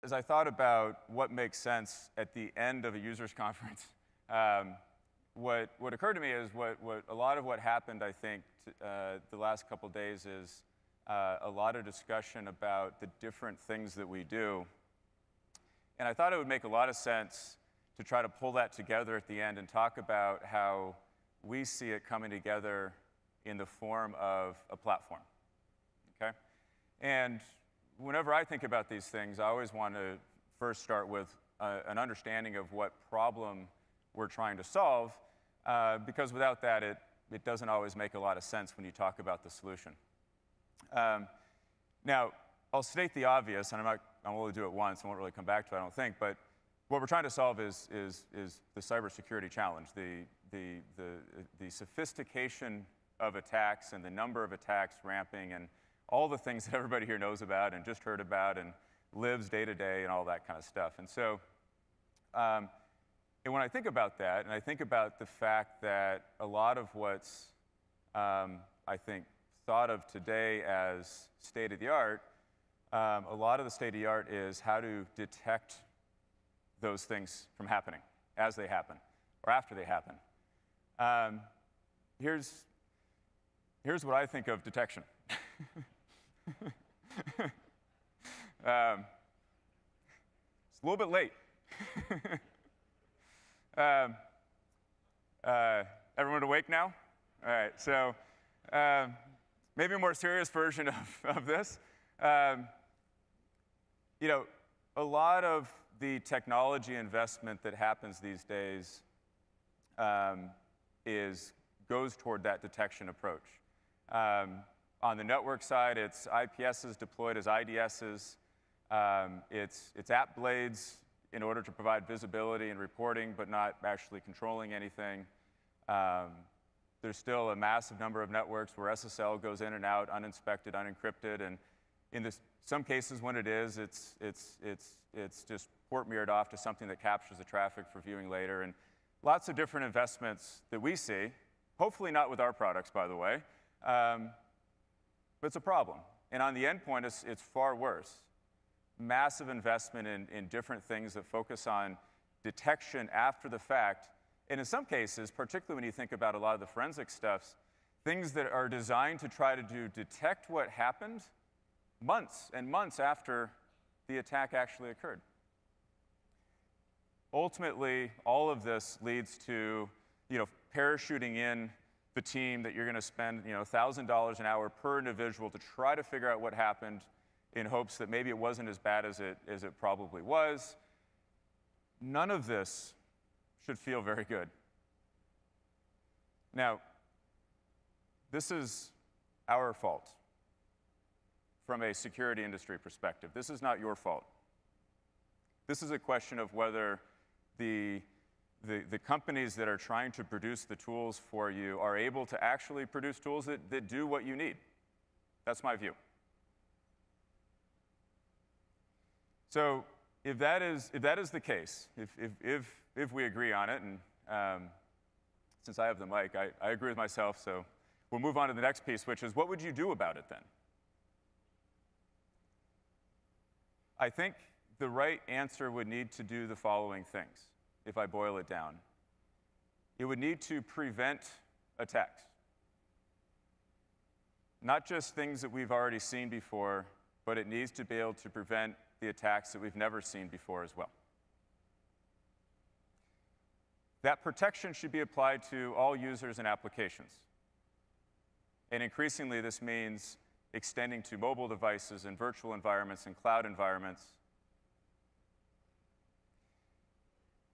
as I thought about what makes sense at the end of a users conference, what occurred to me is a lot of what happened, I think, the last couple days is a lot of discussion about the different things that we do. And I thought it would make a lot of sense to try to pull that together at the end and talk about how we see it coming together in the form of a platform, okay? And whenever I think about these things, I always want to first start with an understanding of what problem we're trying to solve, because without that, it doesn't always make a lot of sense when you talk about the solution. Now, I'll state the obvious, and I'll only do it once, I won't really come back to it, I don't think, but what we're trying to solve is the cybersecurity challenge, the sophistication of attacks and the number of attacks ramping and all the things that everybody here knows about and just heard about and lives day to day and all that kind of stuff. And so, and when I think about that, and I think about the fact that a lot of what's, I think, thought of today as state-of-the-art, a lot of the state-of-the-art is how to detect those things from happening as they happen or after they happen. Here's what I think of detection. It's a little bit late. Everyone awake now? All right, so maybe a more serious version of this. You know, a lot of the technology investment that happens these days goes toward that detection approach. On the network side, it's IPSs deployed as IDSs. It's app blades in order to provide visibility and reporting, but not actually controlling anything. There's still a massive number of networks where SSL goes in and out, uninspected, unencrypted, and in some cases when it is, it's just port mirrored off to something that captures the traffic for viewing later, and lots of different investments that we see, hopefully not with our products, by the way, but it's a problem. And on the endpoint, it's far worse. Massive investment in different things that focus on detection after the fact, and in some cases, particularly when you think about a lot of the forensic stuff, things that are designed to try to detect what happened months and months after the attack actually occurred. Ultimately, all of this leads to, parachuting in the team that you're going to spend, $1,000 an hour per individual to try to figure out what happened in hopes that maybe it wasn't as bad as it probably was. None of this should feel very good. Now, this is our fault from a security industry perspective. This is not your fault. This is a question of whether the companies that are trying to produce the tools for you are able to actually produce tools that do what you need. That's my view. So if that is the case, if we agree on it, and since I have the mic, I agree with myself, so we'll move on to the next piece, which is what would you do about it then? I think the right answer would need to do the following things, if I boil it down. It would need to prevent attacks. Not just things that we've already seen before, but it needs to be able to prevent the attacks that we've never seen before as well. That protection should be applied to all users and applications. And increasingly, this means extending to mobile devices and virtual environments and cloud environments.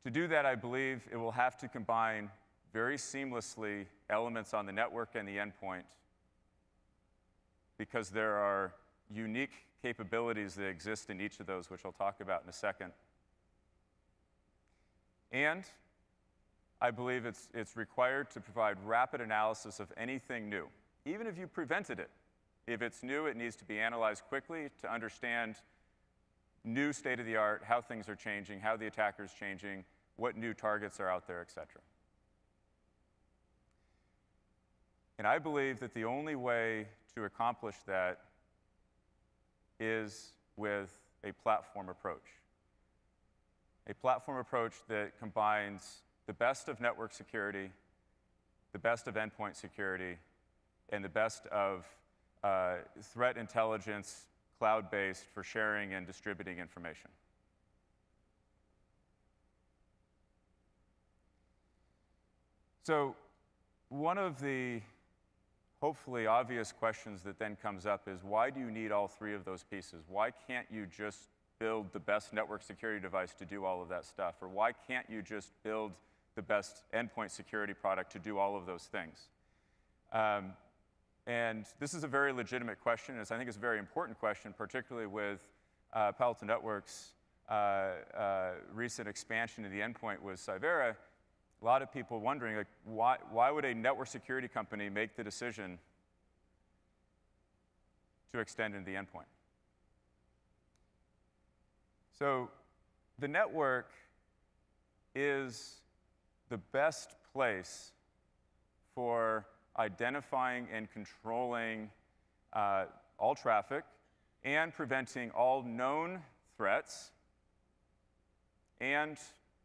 To do that, I believe it will have to combine very seamlessly elements on the network and the endpoint, because there are unique capabilities that exist in each of those, which I'll talk about in a second. And I believe it's required to provide rapid analysis of anything new, even if you prevented it. If it's new, it needs to be analyzed quickly to understand new state-of-the-art, how things are changing, how the attacker's changing, what new targets are out there, et cetera. And I believe that the only way to accomplish that is with a platform approach. A platform approach that combines the best of network security, the best of endpoint security, and the best of threat intelligence, cloud-based for sharing and distributing information. So one of the hopefully obvious questions that then comes up is, why do you need all three of those pieces? Why can't you just build the best network security device to do all of that stuff? Or why can't you just build the best endpoint security product to do all of those things? And this is a very legitimate question, and I think it's a very important question, particularly with Palo Alto Networks' recent expansion of the endpoint with Cyvera. A lot of people wondering, like, why would a network security company make the decision to extend into the endpoint? So the network is the best place for identifying and controlling all traffic and preventing all known threats and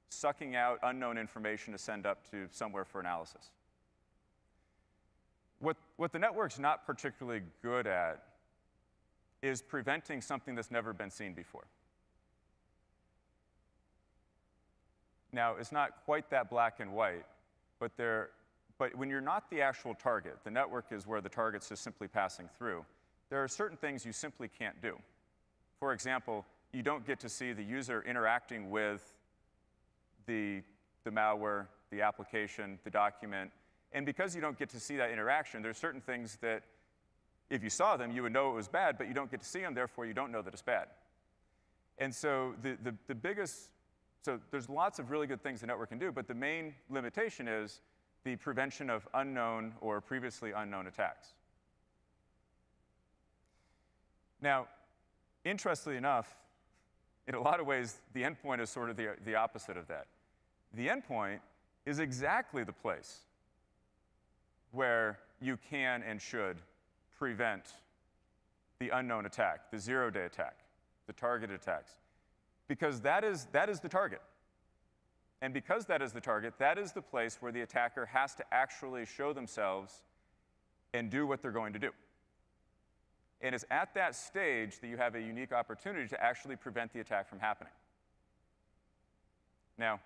sucking out unknown information to send up to somewhere for analysis. What the network's not particularly good at is preventing something that's never been seen before. Now, it's not quite that black and white, but when you're not the actual target, the network is where the target's just simply passing through, there are certain things you simply can't do. For example, you don't get to see the user interacting with the malware, the application, the document. And because you don't get to see that interaction, there's certain things that if you saw them, you would know it was bad, but you don't get to see them, therefore you don't know that it's bad. And so the biggest, so there's lots of really good things the network can do, but the main limitation is the prevention of unknown or previously unknown attacks. Now, interestingly enough, in a lot of ways, the endpoint is sort of the opposite of that. The endpoint is exactly the place where you can and should prevent the unknown attack, the zero-day attack, the targeted attacks, because that is the target. And because that is the target, that is the place where the attacker has to actually show themselves and do what they're going to do. And it's at that stage that you have a unique opportunity to actually prevent the attack from happening. Now,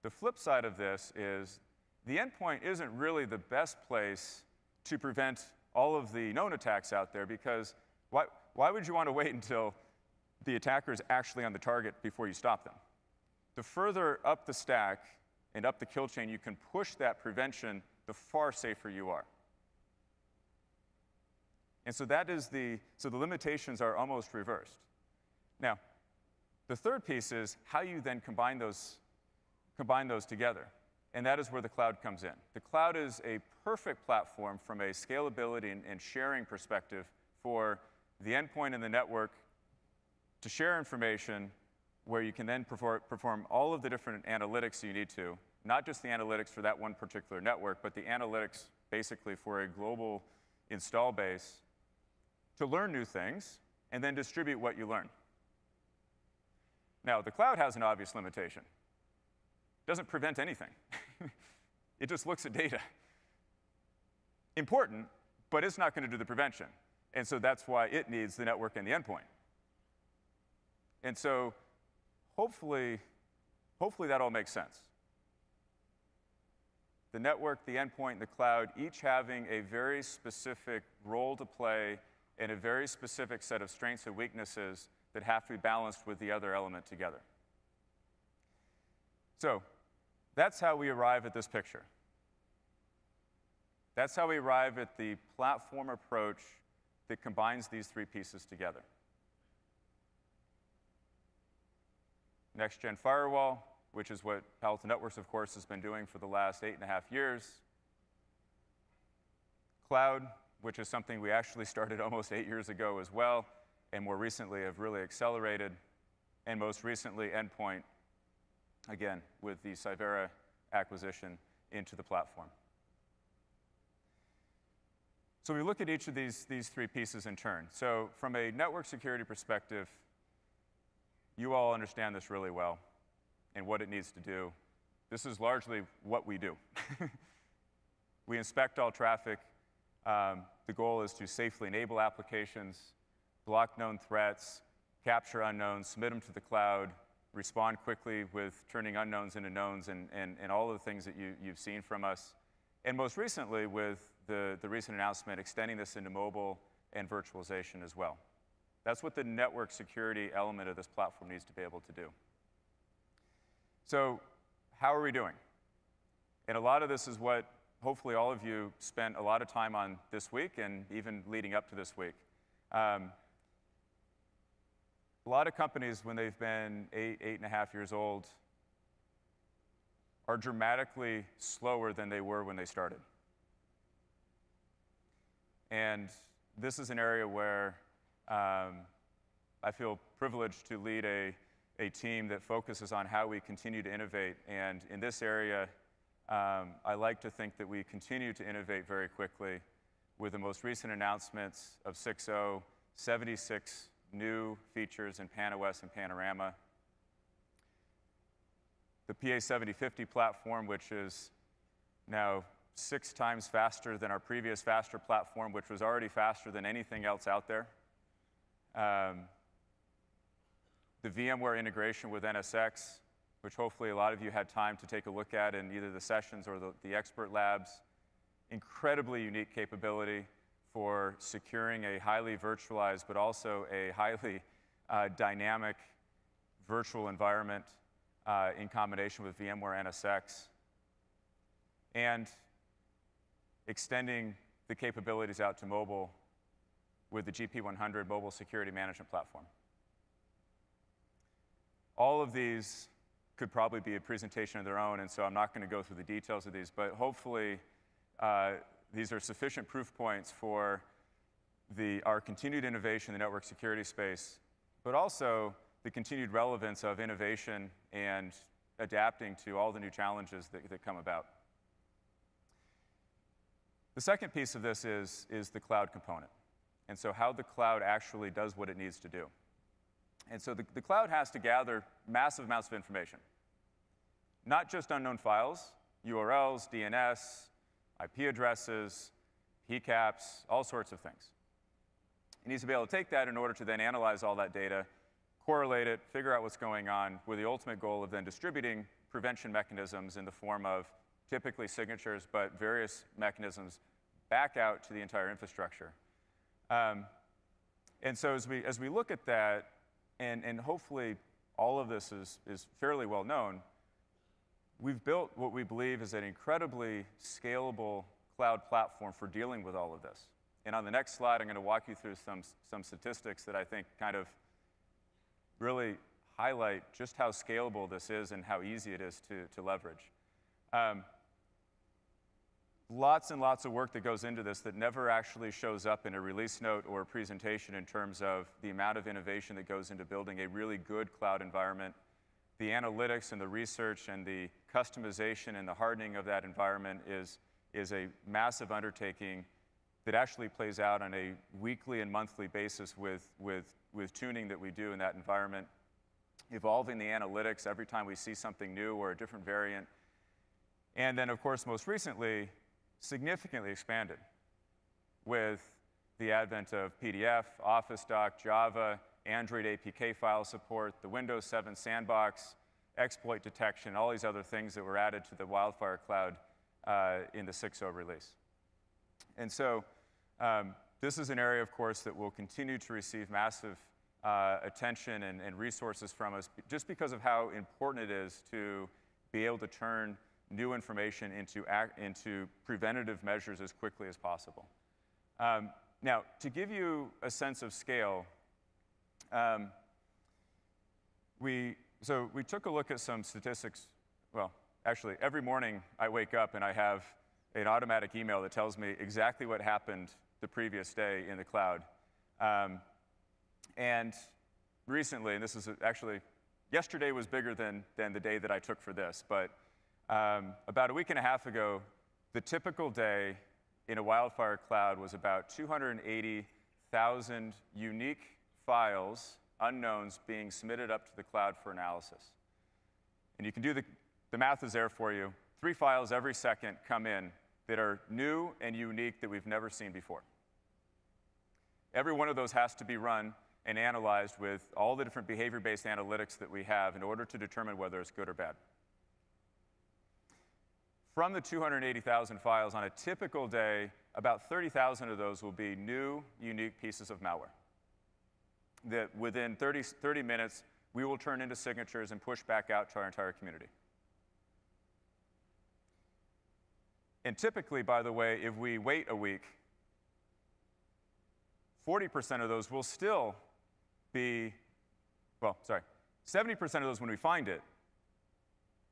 the flip side of this is the endpoint isn't really the best place to prevent all of the known attacks out there, because why would you want to wait until the attacker is actually on the target before you stop them? The further up the stack and up the kill chain you can push that prevention, the far safer you are. And so the limitations are almost reversed. Now, the third piece is how you then combine those together. And that is where the cloud comes in. The cloud is a perfect platform from a scalability and sharing perspective for the endpoint and the network to share information where you can then perform all of the different analytics you need to, not just the analytics for that one particular network, but the analytics basically for a global install base to learn new things and then distribute what you learn. Now, the cloud has an obvious limitation. It doesn't prevent anything. It just looks at data. Important, but it's not going to do the prevention. And so that's why it needs the network and the endpoint. And so hopefully that all makes sense. The network, the endpoint, and the cloud, each having a very specific role to play and a very specific set of strengths and weaknesses that have to be balanced with the other element together. So that's how we arrive at this picture. That's how we arrive at the platform approach that combines these three pieces together. Next-gen firewall, which is what Palo Alto Networks, of course, has been doing for the last 8.5 years. Cloud, which is something we actually started almost 8 years ago as well, and more recently have really accelerated. And most recently, endpoint, again, with the Cyvera acquisition into the platform. So we look at each of these three pieces in turn. So from a network security perspective, you all understand this really well and what it needs to do. This is largely what we do. We inspect all traffic. The goal is to safely enable applications, block known threats, capture unknowns, submit them to the cloud, respond quickly with turning unknowns into knowns, and all of the things that you've seen from us. And most recently, with the recent announcement, extending this into mobile and virtualization as well. That's what the network security element of this platform needs to be able to do. So how are we doing? And a lot of this is what hopefully all of you spent a lot of time on this week and even leading up to this week. A lot of companies, when they've been 8.5 years old, are dramatically slower than they were when they started. And this is an area where I feel privileged to lead a team that focuses on how we continue to innovate. And in this area, I like to think that we continue to innovate very quickly with the most recent announcements of 6.0, 76 new features in PanOS and Panorama. The PA7050 platform, which is now 6 times faster than our previous faster platform, which was already faster than anything else out there. The VMware integration with NSX, which hopefully a lot of you had time to take a look at in either the sessions or the expert labs. Incredibly unique capability for securing a highly virtualized, but also a highly dynamic virtual environment in combination with VMware NSX. And extending the capabilities out to mobile with the GP100 mobile security management platform. All of these could probably be a presentation of their own, and so I'm not going to go through the details of these, but hopefully these are sufficient proof points for our continued innovation in the network security space, but also the continued relevance of innovation and adapting to all the new challenges that come about. The second piece of this is the cloud component, and so how the cloud actually does what it needs to do. And so the cloud has to gather massive amounts of information, not just unknown files, URLs, DNS, IP addresses, PCAPs, all sorts of things. It needs to be able to take that in order to then analyze all that data, correlate it, figure out what's going on, with the ultimate goal of then distributing prevention mechanisms in the form of typically signatures, but various mechanisms back out to the entire infrastructure. And so as we look at that, and hopefully all of this is fairly well known, we've built what we believe is an incredibly scalable cloud platform for dealing with all of this. And on the next slide, I'm going to walk you through some statistics that I think kind of really highlight just how scalable this is and how easy it is to leverage. Lots and lots of work that goes into this that never actually shows up in a release note or a presentation in terms of the amount of innovation that goes into building a really good cloud environment. The analytics and the research and the customization and the hardening of that environment is a massive undertaking that actually plays out on a weekly and monthly basis with tuning that we do in that environment, evolving the analytics every time we see something new or a different variant. And then, of course, most recently, significantly expanded with the advent of PDF, Office Doc, Java, Android APK file support, the Windows 7 sandbox, exploit detection, all these other things that were added to the Wildfire cloud in the 6.0 release. And so this is an area, of course, that will continue to receive massive attention and resources from us just because of how important it is to be able to turn new information into preventative measures as quickly as possible. Now, to give you a sense of scale, we took a look at some statistics. Well, actually, every morning I wake up and I have an automatic email that tells me exactly what happened the previous day in the cloud. And recently, and this is actually, yesterday was bigger than the day that I took for this, but about a week and a half ago, the typical day in a Wildfire cloud was about 280,000 unique files unknowns being submitted up to the cloud for analysis. And you can do the math is there for you. 3 files every second come in that are new and unique that we've never seen before. Every one of those has to be run and analyzed with all the different behavior-based analytics that we have in order to determine whether it's good or bad. From the 280,000 files on a typical day, about 30,000 of those will be new, unique pieces of malware that within 30 minutes, we will turn into signatures and push back out to our entire community. And typically, by the way, if we wait a week, 40% of those will still be, 70% of those when we find it,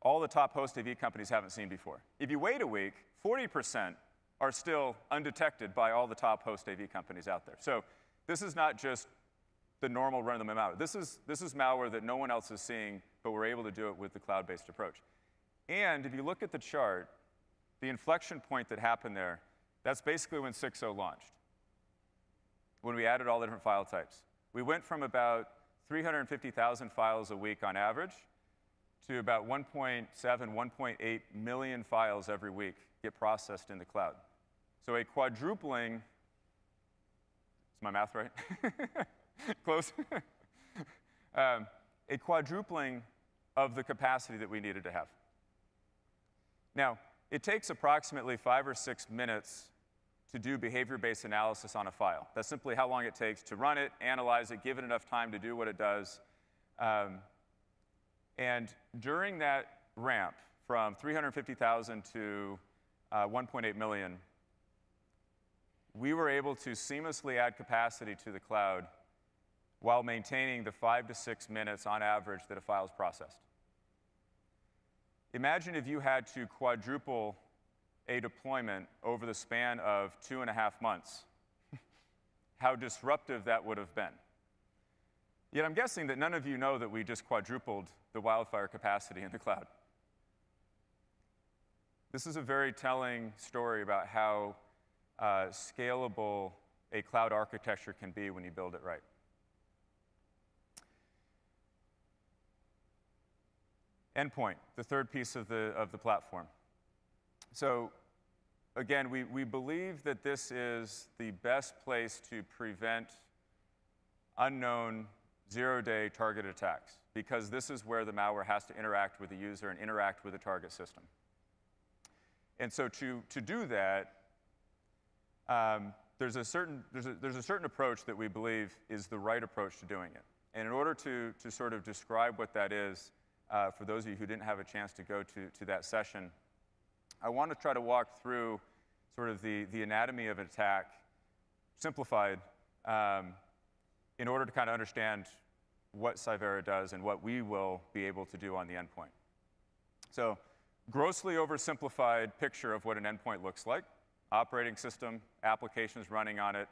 all the top host AV companies haven't seen before. If you wait a week, 40% are still undetected by all the top host AV companies out there. So this is not just the normal run-of-the-mill malware. This is malware that no one else is seeing, but we're able to do it with the cloud-based approach. And if you look at the chart, the inflection point that happened there, that's basically when 6.0 launched, when we added all the different file types. We went from about 350,000 files a week on average to about 1.7, 1.8 million files every week get processed in the cloud. So a quadrupling, is my math right? Close. A quadrupling of the capacity that we needed to have. Now, it takes approximately 5 or 6 minutes to do behavior-based analysis on a file. That's simply how long it takes to run it, analyze it, give it enough time to do what it does. And during that ramp from 350,000 to 1.8 million, we were able to seamlessly add capacity to the cloud while maintaining the 5 to 6 minutes on average that a file is processed. Imagine if you had to quadruple a deployment over the span of 2.5 months, how disruptive that would have been. Yet I'm guessing that none of you know that we just quadrupled the wildfire capacity in the cloud. This is a very telling story about how scalable a cloud architecture can be when you build it right. Endpoint, the third piece of the platform. So again, we believe that this is the best place to prevent unknown zero-day target attacks, because this is where the malware has to interact with the user and interact with the target system. And so to do that, there's a certain approach that we believe is the right approach to doing it. And in order to sort of describe what that is, for those of you who didn't have a chance to go to that session, I want to try to walk through sort of the anatomy of an attack, simplified, in order to kind of understand what Cyvera does and what we will be able to do on the endpoint. So, grossly oversimplified picture of what an endpoint looks like. Operating system, applications running on it.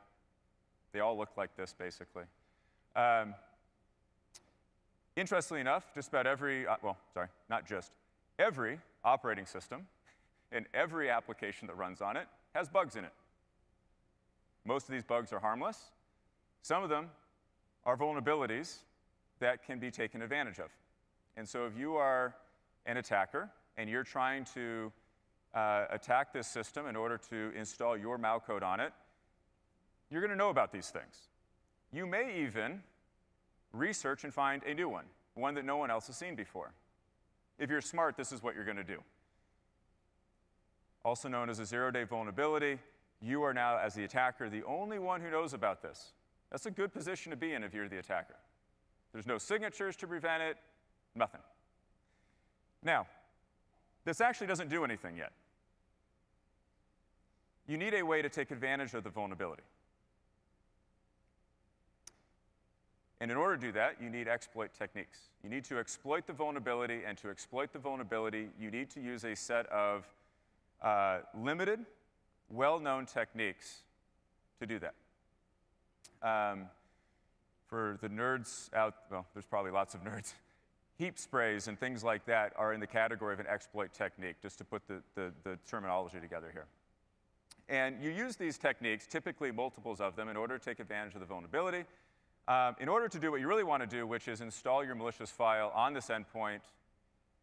They all look like this, basically. Interestingly enough, just about every, every operating system and every application that runs on it has bugs in it. Most of these bugs are harmless. Some of them are vulnerabilities that can be taken advantage of. And so if you are an attacker and you're trying to attack this system in order to install your malcode on it, you're going to know about these things. You may even research and find a new one that no one else has seen before. If you're smart, this is what you're going to do. Also known as a zero-day vulnerability, you are now, as the attacker, the only one who knows about this. That's a good position to be in if you're the attacker. There's no signatures to prevent it, nothing. Now, this actually doesn't do anything yet. You need a way to take advantage of the vulnerability. And in order to do that, you need exploit techniques. You need to exploit the vulnerability, and to exploit the vulnerability, you need to use a set of limited, well-known techniques to do that. For the nerds out, well, there's probably lots of nerds, heap sprays and things like that are in the category of an exploit technique, just to put the terminology together here. And you use these techniques, typically multiples of them, in order to take advantage of the vulnerability. in order to do what you really want to do, which is install your malicious file on this endpoint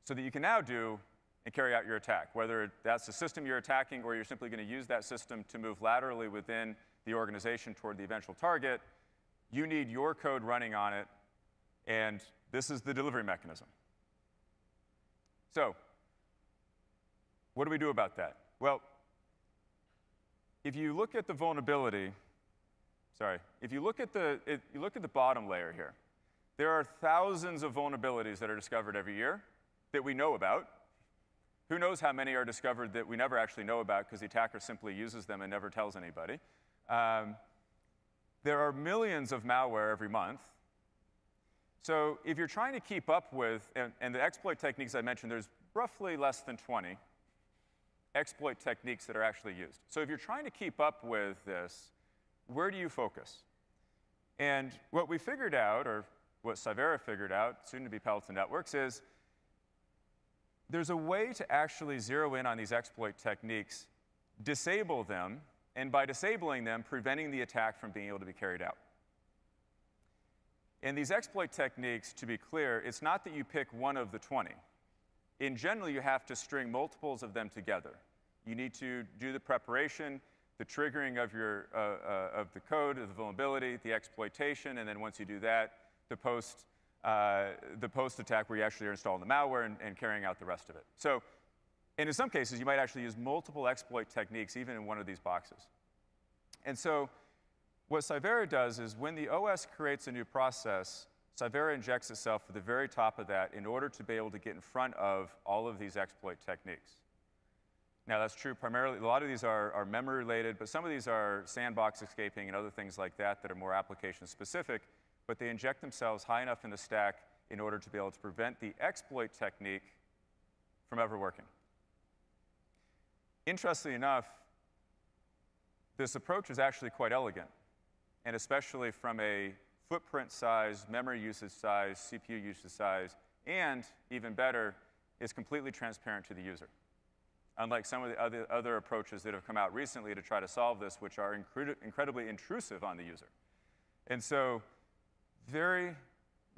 so that you can now do and carry out your attack, whether that's the system you're attacking or you're simply going to use that system to move laterally within the organization toward the eventual target. You need your code running on it, and this is the delivery mechanism. So what do we do about that? Well, if you look at the vulnerability, if you look at the bottom layer here, there are thousands of vulnerabilities that are discovered every year that we know about. Who knows how many are discovered that we never actually know about because the attacker simply uses them and never tells anybody. There are millions of malware every month. So if you're trying to keep up with, and the exploit techniques I mentioned, there's roughly less than 20 exploit techniques that are actually used. So if you're trying to keep up with this, where do you focus? And what we figured out, or what Cyvera figured out, soon to be Palo Networks, is there's a way to actually zero in on these exploit techniques, disable them, and by disabling them, preventing the attack from being able to be carried out. And these exploit techniques, to be clear, it's not that you pick one of the 20. In general, you have to string multiples of them together. You need to do the preparation, the triggering of the code, of the vulnerability, the exploitation, and then once you do that, the post attack where you actually are installing the malware and carrying out the rest of it. So, and in some cases, you might actually use multiple exploit techniques even in one of these boxes. And so what Cyvera does is when the OS creates a new process, Cyvera injects itself at the very top of that in order to be able to get in front of all of these exploit techniques. Now, that's true primarily. A lot of these are memory-related, but some of these are sandbox escaping and other things like that that are more application-specific, but they inject themselves high enough in the stack in order to be able to prevent the exploit technique from ever working. Interestingly enough, this approach is actually quite elegant, and especially from a footprint size, memory usage size, CPU usage size, and even better, is completely transparent to the user. Unlike some of the other approaches that have come out recently to try to solve this, which are incredibly intrusive on the user. And so, very,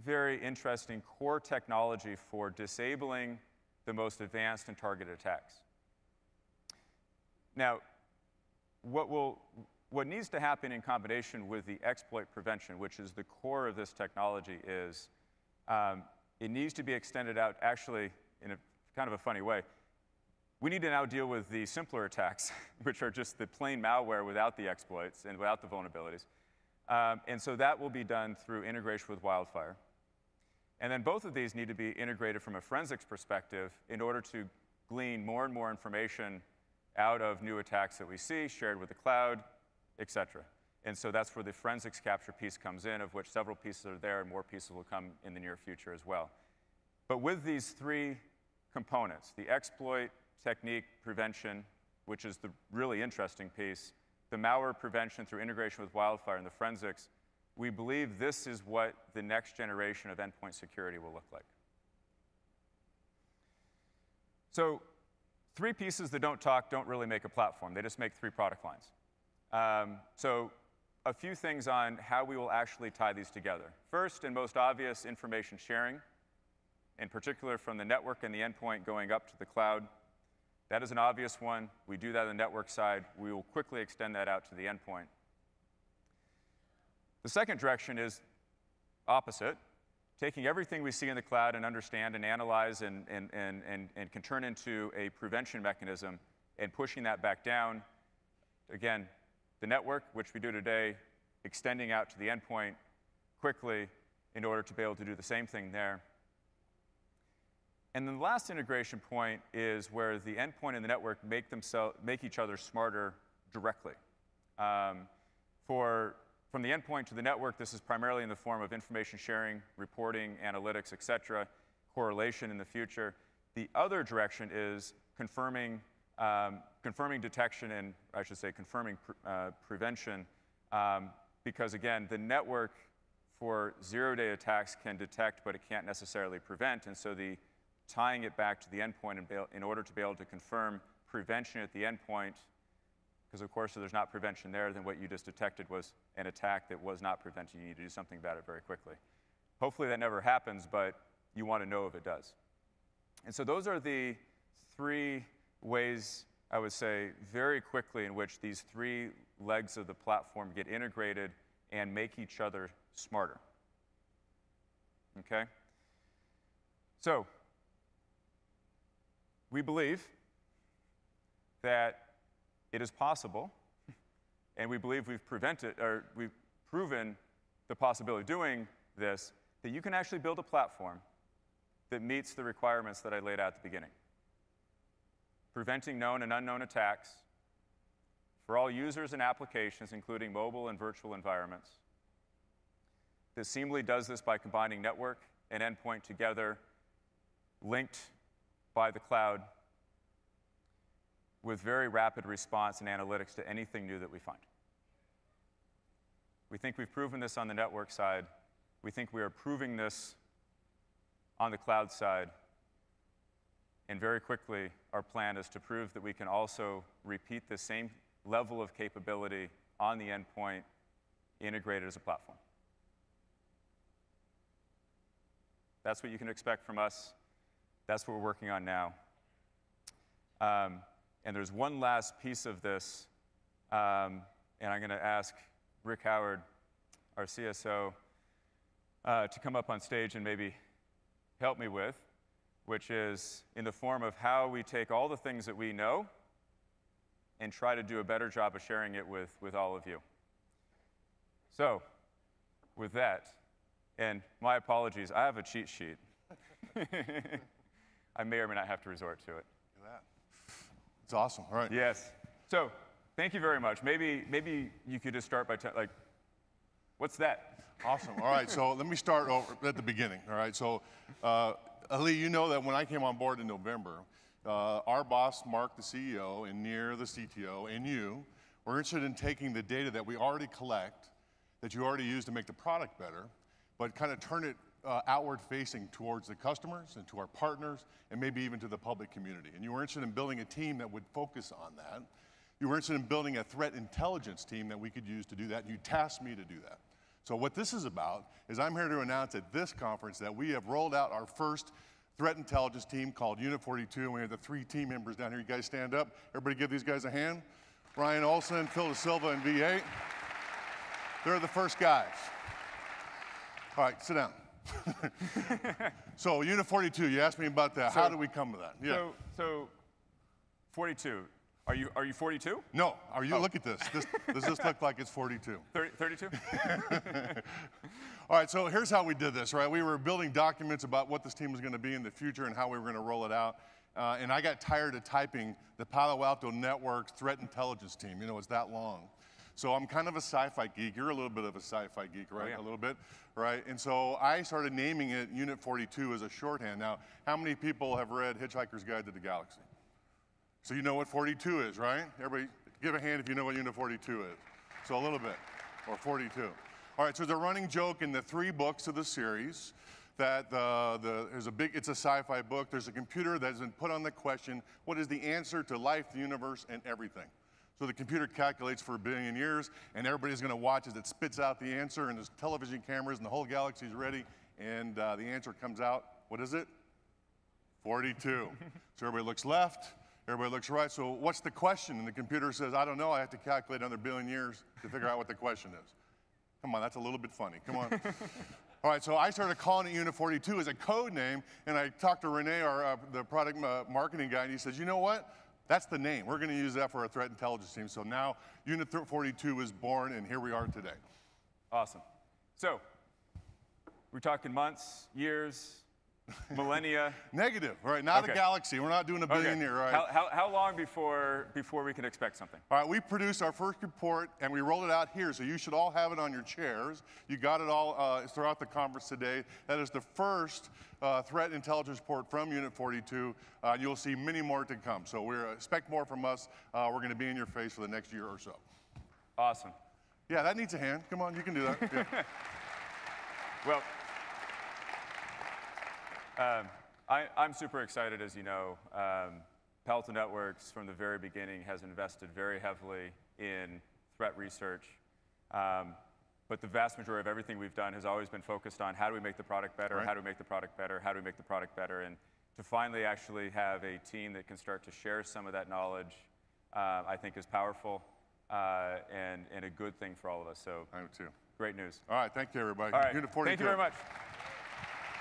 very interesting core technology for disabling the most advanced and targeted attacks. Now, what needs to happen in combination with the exploit prevention, which is the core of this technology, is it needs to be extended out actually in a kind of a funny way. We need to now deal with the simpler attacks, which are just the plain malware without the exploits and without the vulnerabilities. And so that will be done through integration with Wildfire. And then both of these need to be integrated from a forensics perspective in order to glean more and more information out of new attacks that we see, shared with the cloud, et cetera. And so that's where the forensics capture piece comes in, of which several pieces are there, and more pieces will come in the near future as well. But with these three components, the exploit, technique, prevention, which is the really interesting piece, the malware prevention through integration with Wildfire and the forensics, we believe this is what the next generation of endpoint security will look like. So three pieces that don't talk don't really make a platform. They just make three product lines. So a few things on how we will actually tie these together. First and most obvious, information sharing, in particular from the network and the endpoint going up to the cloud. That is an obvious one. We do that on the network side. We will quickly extend that out to the endpoint. The second direction is opposite, taking everything we see in the cloud and understand and analyze and can turn into a prevention mechanism and pushing that back down. Again, the network, which we do today, extending out to the endpoint quickly in order to be able to do the same thing there. And then the last integration point is where the endpoint and the network make each other smarter directly. From the endpoint to the network, this is primarily in the form of information sharing, reporting, analytics, et cetera, correlation in the future. The other direction is confirming detection and, I should say, confirming prevention, because, again, the network for zero-day attacks can detect, but it can't necessarily prevent, and so the tying it back to the endpoint in order to be able to confirm prevention at the endpoint Because of course, if there's not prevention there, then what you just detected was an attack that was not prevented. You need to do something about it very quickly. Hopefully that never happens, but you want to know if it does. And so those are the three ways, I would say, very quickly in which these three legs of the platform get integrated and make each other smarter. Okay? So, we believe that it is possible, and we believe we've proven the possibility of doing this, that you can actually build a platform that meets the requirements that I laid out at the beginning. Preventing known and unknown attacks for all users and applications, including mobile and virtual environments. That seamlessly does this by combining network and endpoint together, linked by the cloud, with very rapid response and analytics to anything new that we find. We think we've proven this on the network side. We think we are proving this on the cloud side. And very quickly, our plan is to prove that we can also repeat the same level of capability on the endpoint, integrated as a platform. That's what you can expect from us. That's what we're working on now. And there's one last piece of this, and I'm going to ask Rick Howard, our CSO, to come up on stage and maybe help me with, which is in the form of how we take all the things that we know and try to do a better job of sharing it with all of you. So, with that, and my apologies, I have a cheat sheet. I may or may not have to resort to it. Look at that. It's awesome. All right. Yes. So, thank you very much. Maybe you could just start by what's that? Awesome. All right. So let me start over at the beginning. All right. So, Lee, you know that when I came on board in November, our boss, Mark, the CEO, and Nir, the CTO, and you were interested in taking the data that we already collect, that you already use to make the product better, but kind of turn it outward-facing towards the customers and to our partners, and maybe even to the public community. And you were interested in building a team that would focus on that. You were interested in building a threat intelligence team that we could use to do that, and you tasked me to do that. So what this is about is I'm here to announce at this conference that we have rolled out our first threat intelligence team called Unit 42, and we have the 3 team members down here. You guys stand up. Everybody give these guys a hand. Ryan Olson, Phil De Silva, and V8. They're the first guys. All right, sit down. So Unit 42, you asked me about that. How did we come to that? Yeah. So 42. Are you 42? No. Are you? Oh. Look at this. Does this look like it's 42? 32? All right, so here's how we did this, right? We were building documents about what this team was going to be in the future and how we were going to roll it out. And I got tired of typing the Palo Alto Network Threat Intelligence Team. You know, it's that long. So I'm kind of a sci-fi geek. You're a little bit of a sci-fi geek, right? Oh, yeah. A little bit, right? And so I started naming it Unit 42 as a shorthand. Now, how many people have read Hitchhiker's Guide to the Galaxy? So you know what 42 is, right? Everybody give a hand if you know what Unit 42 is. So a little bit, or 42. All right, so there's a running joke in the 3 books of the series that it's a sci-fi book. There's a computer that has been put on the question, what is the answer to life, the universe, and everything? So the computer calculates for 1 billion years, and everybody's going to watch as it spits out the answer, and there's television cameras, and the whole galaxy's ready, and the answer comes out. What is it? 42. So everybody looks left. Everybody looks right. So what's the question? And the computer says, I don't know. I have to calculate another 1 billion years to figure out what the question is. Come on, that's a little bit funny. Come on. All right, so I started calling it Unit 42 as a code name, and I talked to Rene, the product marketing guy, and he says, you know what? That's the name. We're going to use that for our threat intelligence team. So now Unit 42 is born, and here we are today. Awesome. So we're talking months, years, millennia? Negative, right? Not a galaxy. We're not doing a billion year, right? How long before we can expect something? All right, we produced our first report, and we rolled it out here, so you should all have it on your chairs. You got it all throughout the conference today. That is the first threat intelligence report from Unit 42. You'll see many more to come, so expect more from us. We're going to be in your face for the next year or so. Awesome. Yeah, that needs a hand. Come on, you can do that. Yeah. Well, I'm super excited, as you know. Palo Alto Networks, from the very beginning, has invested very heavily in threat research. But the vast majority of everything we've done has always been focused on how do we make the product better, Right. how do we make the product better, how do we make the product better, and to finally actually have a team that can start to share some of that knowledge, I think is powerful and a good thing for all of us. So I do too. great news. All right, thank you, everybody. All right, Unit 42. thank you very much.